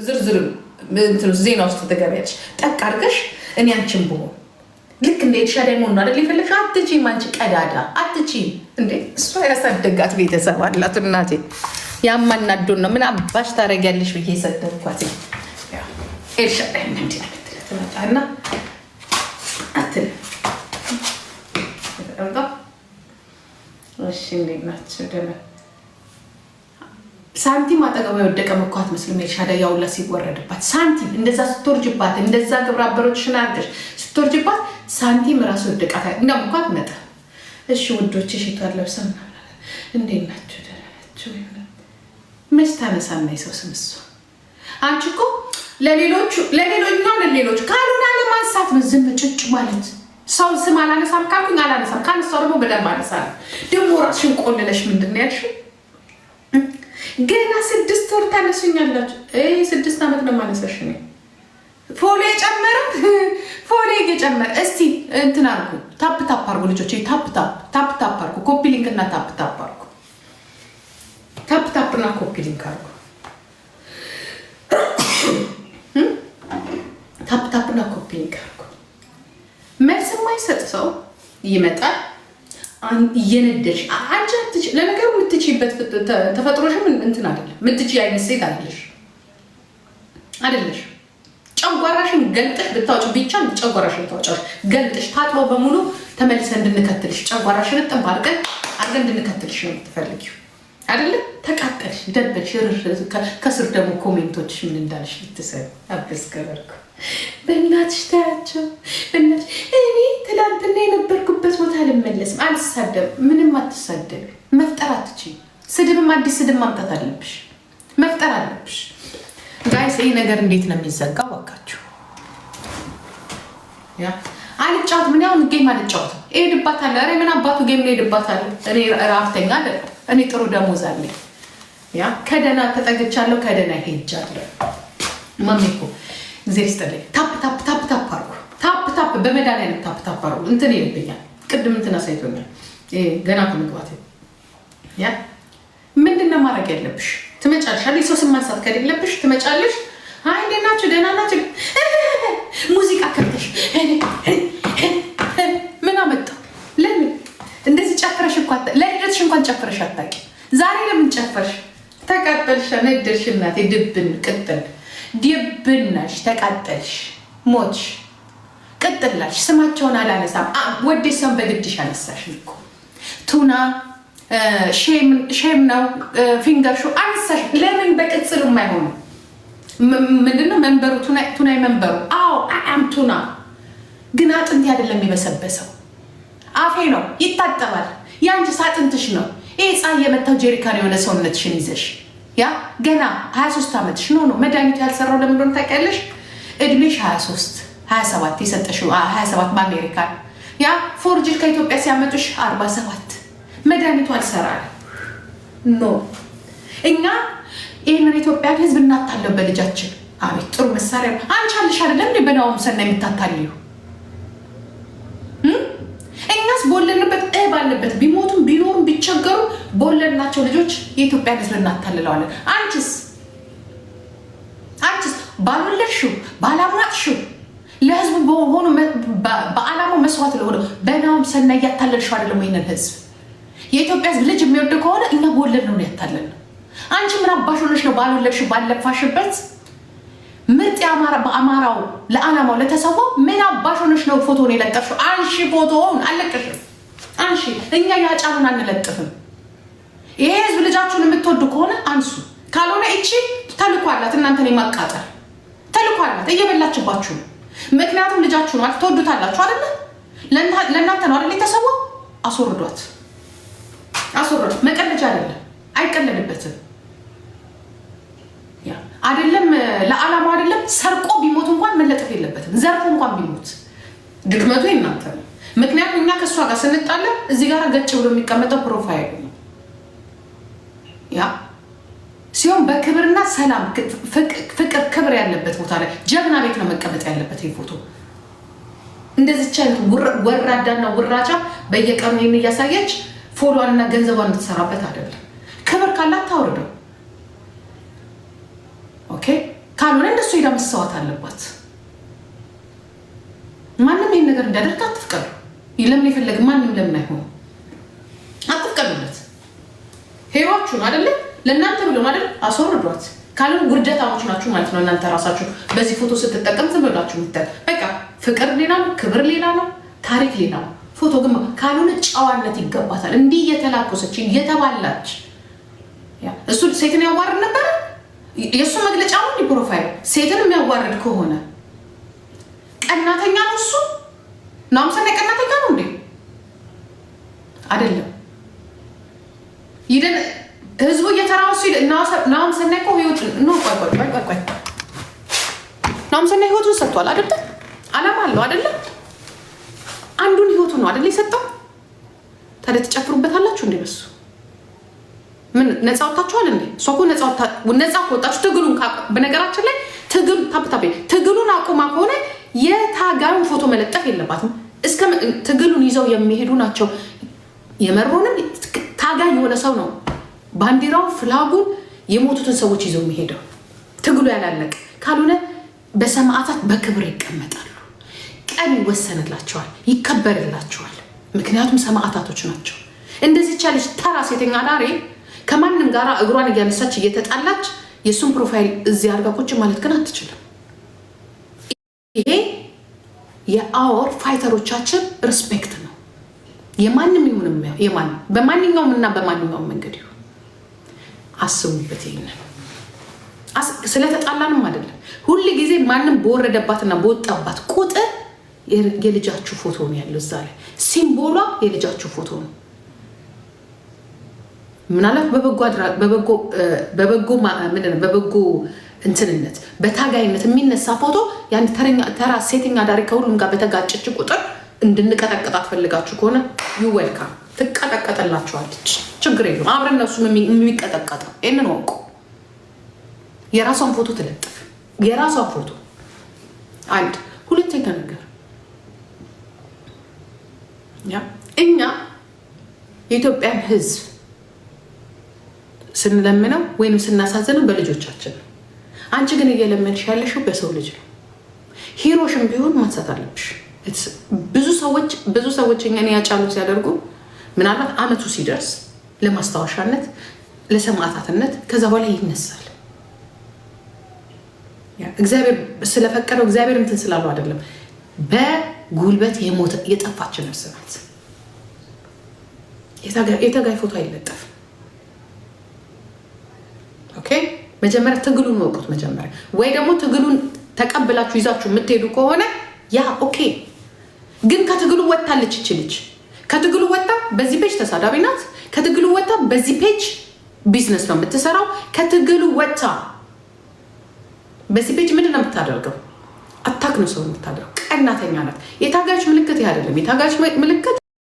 ዝርዝር እንትን ዜና ውስጥ ተገቢያለሽ ጠቅ አድርገሽ እኔ አንቺን ብሆን ልክ እንደ ኤልሻዳይ መሆን አይደል የፈለግሽው? አትችይም አንቺ ቀዳዳ አትችይም እንዴ! እሷ ያሳደጋት ቤተሰብ አላት እናቴ። ያማናዶን ነው ምን አባሽ ታረጊያለሽ ብዬ ሰደብኳት። ኤልሻዳይ እንዴ ትመጣና አትል እሺ እንዴት ናቸው ደለ ሳንቲም አጠገቡ የወደቀ መኳት መስለም ኤልሻዳይ ያውላ ሲወረድባት ሳንቲም እንደዛ ስትወርጅባት እንደዛ ግብረ አበሮችሽን አድርገሽ ስትወርጅባት ሳንቲም ራስ ወደቃታ እና መኳት መጣ። እሺ ውዶች እሺ ታለብሰን እንዴት ናቸው ደለ ናቸው መስታነሳና ይሰው ስምሱ አንቺ እኮ ለሌሎቹ ካልሆነ ለማንሳት ነው ዝም ጭጭ ማለት ሰው ስም አላነሳም ካልኩኝ አላነሳም ካነሳው ደግሞ በደንብ አነሳለሁ። ደግሞ ራስሽን ቆልለሽ ምንድን ነው ያልሽው? ገና 6 ወር ታነሱኛላችሁ። 6 ዓመት ነው ማነሳሽ ነው ፎሎ የጨመረ እስቲ እንትን አድርጉ ታፕ አድርጉ ልጆች ታፕ አድርጉ ኮፒ ሊንክ እና ታፕ አድርጉ ታፕ እና ኮፒ ሊንክ አድርጉ ታፕ እና ኮፒ ሊንክ አድርጉ። መልስ የማይሰጥ ሰው ይመጣል እየነደሽ አንቺ አትች ለነገሩ የምትችይበት ተፈጥሮሽም እንትን አይደለም የምትችይ አይነት ሴት አይደለሽ። ጨጓራሽን ገልጠሽ ብታወጪ ብቻ ጨጓራሽን ታወጫሽ ገልጠሽ ታጥቦ በሙሉ ተመልሰን እንድንከትልሽ ጨጓራሽን ጥብ አድርገን እንድንከትልሽ ነው የምትፈልጊው አይደለ? ተቃጠልሽ ደበልሽ ከስር ደግሞ ኮሜንቶችሽ ምን እንዳለሽ ልትሰሪ አብስከበርኩ በእናትሽ ታያቸው በእናትሽ እኔ ትላንትና የነበርኩበት ቦታ አልመለስም። አልሳደብ ምንም አትሳደብ መፍጠር አትችይም። ስድብም አዲስ ስድብ ማምጣት አለብሽ መፍጠር አለብሽ። ጋይስ ይሄ ነገር እንዴት ነው የሚዘጋው? ዋካችሁ ያ አልጫወት ምን ያው ጌም አልጫወት እሄድባታለሁ። ኧረ ምን አባቱ ጌም ነው እሄድባታለሁ። እኔ ራፍተኛ አይደል እኔ ጥሩ ደሞዝ አለኝ። ያ ከደና ተጠግቻለሁ ከደና ሄጃለሁ። ማሚኮ እግዚአብሔር ይስጥልኝ። ታፕ አርጉ ታፕ በመድኃኒዓለም ታፕ አርጉ። እንትን ይልብኛል ቅድም እንትን አሳይቶኛል ገና ከመግባት ያ ምንድነው ማድረግ ያለብሽ? ትመጫለሽ አይደል? ሰው ስማንሳት ከሌለብሽ ትመጫለሽ። አይ እንዴት ናችሁ ደህና ናችሁ ሙዚቃ ከፍተሽ ምን አመጣው? ለምን እንደዚህ ጨፍረሽ እንኳን ለልደትሽ እንኳን ጨፍረሽ አታውቂ። ዛሬ ለምን ጨፈርሽ? ተቃጠልሽ ነደርሽ እናቴ ድብን ቅጥል ድብናሽ ተቃጠልሽ ሞትሽ ቅጥላሽ። ስማቸውን አላነሳም ወደሽ ሰውን በግድሽ አነሳሽ እኮ ቱና ሼም ነው ፊንገር ሾ አነሳሽ። ለምን በቅጽል የማይሆኑ ምንድነው መንበሩ ቱናይ መንበሩ አዎ አም ቱና ግን አጥንት አይደለም የሚበሰበሰው አፌ ነው ይታጠባል። ያንቺ አጥንትሽ ነው። ይሄ ፀሐይ የመታው ጀሪካን የሆነ ሰውነትሽን ይዘሽ ያ ገና 23 ዓመትሽ ነው መድኃኒቱ ያልሰራው ለምን እንደሆነ ታውቂያለሽ? እድሜሽ 23 27 የሰጠሽው 27 በአሜሪካን ያ ፎርጅል ከኢትዮጵያ ሲያመጡሽ 47 መድኃኒቱ አልሰራል ኖ እኛ ይህንን ኢትዮጵያን ህዝብ እናታለው በልጃችን። አቤት ጥሩ መሳሪያ አንቺ አለሽ አይደለም እንዴ በናውም ሰና የምታታልዩ እኛስ ቦለንበት ባለበት ቢሞቱም ቢኖሩም ቢቸገሩ ቦለናቸው ልጆች የኢትዮጵያን ህዝብ እናታልለዋለን። አንቺስ ባልወለድሽው ባላማጥሽው ለህዝቡ በሆኑ በዓላማው መስዋዕት ለሆነ በናውም ሰና እያታለልሽው አይደለም ይሄንን ህዝብ። የኢትዮጵያ ህዝብ ልጅ የሚወድ ከሆነ እኛ ቦለድ ነው ያታለን። አንቺ ምን አባሽ ሆነሽ ነው ባልወለድሽው ባለፋሽበት ምርጥ በአማራው ለዓላማው ለተሰዋው ምን አባሽ ሆነሽ ነው ፎቶን የለጠፍሽው? አንሺ ፎቶውን አለቀሽም አንሺ። እኛ ያጫኑን አንለጥፍም። ይሄ ህዝብ ልጃችሁን የምትወዱ ከሆነ አንሱ። ካልሆነ እቺ ተልኳላት እናንተን የማቃጠል ተልኳላት እየበላችባችሁ ነው። ምክንያቱም ልጃችሁ ነው አትወዱታላችሁ አይደል? ለእናንተ ነው አይደል የተሰዋው? አስወርዷት መቀለጃ አይደለም አይቀለልበትም። ያ አይደለም ለዓላማው አይደለም ሰርቆ ቢሞት እንኳን መለጠፍ የለበትም። ዘርፎ እንኳን ቢሞት ድክመቱ እናንተ ነው። ምክንያቱም እኛ ከሷ ጋር ስንጣላ እዚህ ጋር ገጭ ብሎ የሚቀመጠው ፕሮፋይል ነው። ያ ሲሆን በክብርና ሰላም ፍቅር ክብር ያለበት ቦታ ላይ ጀግና ቤት ነው መቀመጥ ያለበት። ይሄ ፎቶ እንደዚህ ቻይት ወራዳና ወራጫ በየቀኑ ይሄን እያሳየች ፎሎዋንና ገንዘቧን እንድትሰራበት አይደለም። ክብር ካላት ታወርደው ኦኬ ካልሆነ እንደሱ ሄዳ መሰዋት አለባት። ማንም ይሄን ነገር እንዲያደርግ አትፍቀዱ። ለምን የፈለገ ማንም ለምን አይሆንም? አትፍቀዱለት። ሄሯችሁን አይደለ ለእናንተ ብሎ አይደል አስወርዷት። ካልሆነ ጉርደታሞች ናችሁ ማለት ነው እናንተ ራሳችሁ። በዚህ ፎቶ ስትጠቀም ትብላችሁ ምትል በቃ ፍቅር ሌላ ነው፣ ክብር ሌላ ነው፣ ታሪክ ሌላ ነው። ፎቶ ግን ካልሆነ ጨዋነት ይገባታል። እንዲህ እየተላኮሰች እየተባላች እሱ ሴትን ያዋርድ ነበር። የእሱ መግለጫ ነው ፕሮፋይል። ሴትን የሚያዋርድ ከሆነ ቀናተኛ ነው እሱ። ናምሰና ቀናተኛ ነው እንዴ? አይደለም። ይደን ህዝቡ እየተራወሱ ናምሰና እኮ ህይወት ነው። ቆይ ናምሰና ህይወቱን ሰጥቷል አይደል? አላማ አለው አይደል? አንዱን ህይወቱ ነው አይደል የሰጠው? ታዲያ ትጨፍሩበታላችሁ እንዴ? በሱ ምን ነፃ ወጣችኋል እንዴ? እሷ እኮ ነፃ ወጣችሁ። ትግሉን በነገራችን ላይ ትግሉን አቁማ ከሆነ የታጋዩን ፎቶ መለጠፍ የለባትም። እስከ ትግሉን ይዘው የሚሄዱ ናቸው። የመሮንም ታጋይ የሆነ ሰው ነው ባንዲራው ፍላጉን የሞቱትን ሰዎች ይዘው የሚሄደው። ትግሉ ያላለቀ ካልሆነ በሰማዕታት በክብር ይቀመጣሉ። ቀን ይወሰንላቸዋል፣ ይከበርላቸዋል። ምክንያቱም ሰማዕታቶች ናቸው። እንደዚህ ቻለች ተራ ሴተኛ ዳሬ ከማንም ጋር እግሯን እያነሳች እየተጣላች የሱን ፕሮፋይል እዚህ አድርጋ ቁጭ ማለት ግን አትችልም። ይሄ የአወር ፋይተሮቻችን ሪስፔክት ነው። የማንም ይሁንም የማንም በማንኛውም እና በማንኛውም መንገድ ይሁን አስቡበት። ይሄንን ስለተጣላንም አይደለም። ሁሉ ጊዜ ማንም በወረደባትና በወጣባት ቁጥር የልጃችሁ ፎቶ ነው ያለው እዛ ላይ። ሲምቦሏ የልጃችሁ ፎቶ ነው። ምናልባት በበጎ እንትንነት በታጋይነት የሚነሳ ፎቶ ያን ተራ ሴተኛ ዳሪ ከሁሉም ጋር በተጋጨች ቁጥር እንድንቀጠቀጣት ፈልጋችሁ ከሆነ ይወልካም ትቀጠቀጠላችኋለች። ችግር የለም። አብረን እነሱ የሚቀጠቀጠው ይህንን ወቁ። የራሷን ፎቶ ትለጥፍ። የራሷን ፎቶ አንድ ሁለተኛ ነገር እኛ የኢትዮጵያን ሕዝብ ስንለምነው ወይንም ስናሳዝነው በልጆቻችን ነው። አንቺ ግን እየለመንሽ ያለሽው በሰው ልጅ ነው። ሂሮሽም ቢሆን ማንሳት አለብሽ። ብዙ ሰዎች እኛን ያጫሉ ሲያደርጉ ምናልባት አመቱ ሲደርስ ለማስታወሻነት ለሰማዕታትነት ከዛ በኋላ ይነሳል። እግዚአብሔር ስለፈቀደው እግዚአብሔር እንትን ስላለው አይደለም። በጉልበት የሞተ የጠፋች ነፍስ ናት። የታጋይ ፎቶ አይለጠፍም። ኦኬ፣ መጀመሪያ ትግሉን ወቁት። መጀመሪያ ወይ ደግሞ ትግሉን ተቀብላችሁ ይዛችሁ የምትሄዱ ከሆነ ያ ኦኬ። ግን ከትግሉ ወጣለች ይችልች ከትግሉ ወጣ በዚህ ፔጅ ተሳዳቢ ናት። ከትግሉ ወጣ በዚህ ፔጅ ቢዝነስ ነው የምትሰራው። ከትግሉ ወጣ በዚህ ፔጅ ምንድን ነው የምታደርገው? አታክ ነው ሰው የምታደርገው። ቀናተኛ ናት። የታጋዮች ምልክት ይህ አይደለም። የታጋዮች ምልክት